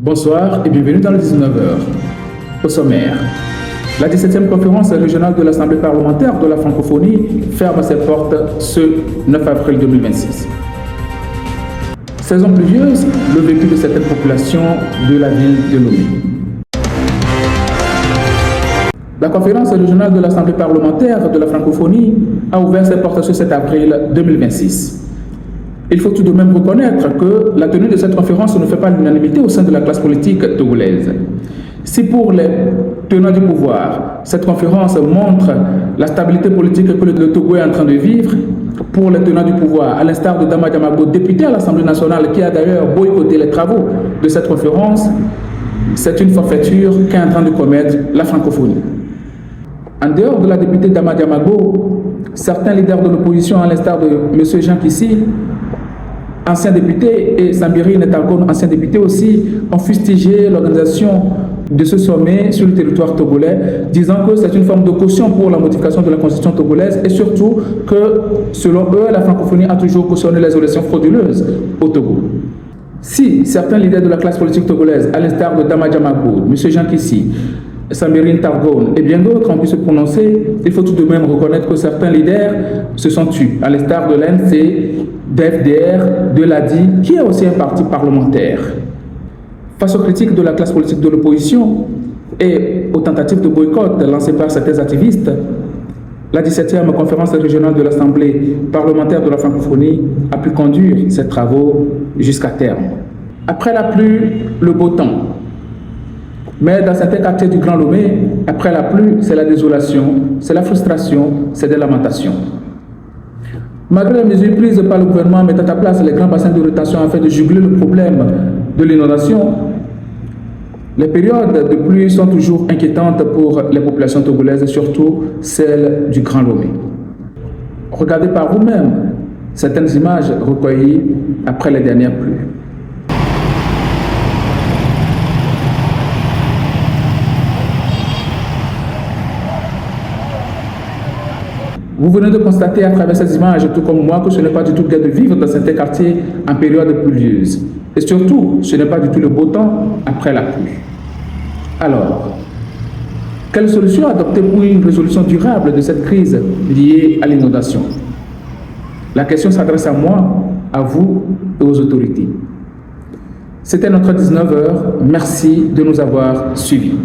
Bonsoir et bienvenue dans le 19h. Au sommaire, la 17e conférence régionale de l'Assemblée parlementaire de la francophonie ferme ses portes ce 9 avril 2026. Saison pluvieuse, le vécu de certaines populations de la ville de Lomé. La conférence régionale de l'Assemblée parlementaire de la francophonie a ouvert ses portes ce 7 avril 2026. Il faut tout de même reconnaître que la tenue de cette conférence ne fait pas l'unanimité au sein de la classe politique togolaise. Si pour les tenants du pouvoir, cette conférence montre la stabilité politique que le Togo est en train de vivre, pour les tenants du pouvoir, à l'instar de Dama Diamago, député à l'Assemblée nationale, qui a d'ailleurs boycotté les travaux de cette conférence, c'est une forfaiture qu'est en train de commettre la francophonie. En dehors de la députée Dama Diamago, certains leaders de l'opposition, à l'instar de M. Jean Kissi, ancien député, et Sambiri Netargon, ancien député aussi, ont fustigé l'organisation de ce sommet sur le territoire togolais, disant que c'est une forme de caution pour la modification de la constitution togolaise et surtout que, selon eux, la francophonie a toujours cautionné les élections frauduleuses au Togo. Si certains leaders de la classe politique togolaise, à l'instar de Dama Diamago, M. Jean Kissi, Sambiri Netargon et bien d'autres ont pu se prononcer, il faut tout de même reconnaître que certains leaders se sont tus, à l'instar de l'ANC, d'FDR, de l'ADI, qui est aussi un parti parlementaire. Face aux critiques de la classe politique de l'opposition et aux tentatives de boycott lancées par certains activistes, la 17e conférence régionale de l'Assemblée parlementaire de la francophonie a pu conduire ses travaux jusqu'à terme. Après la pluie, le beau temps. Mais dans certains quartiers du Grand Lomé, après la pluie, c'est la désolation, c'est la frustration, c'est des lamentations. Malgré les mesures prises par le gouvernement mettant à place les grands bassins de rétention afin de juguler le problème de l'inondation, les périodes de pluie sont toujours inquiétantes pour les populations togolaises, surtout celles du Grand Lomé. Regardez par vous-même certaines images recueillies après les dernières pluies. Vous venez de constater à travers ces images, tout comme moi, que ce n'est pas du tout gai de vivre dans certains quartiers en période pluvieuse. Et surtout, ce n'est pas du tout le beau temps après la pluie. Alors, quelle solution adopter pour une résolution durable de cette crise liée à l'inondation? La question s'adresse à moi, à vous et aux autorités. C'était notre 19h. Merci de nous avoir suivis.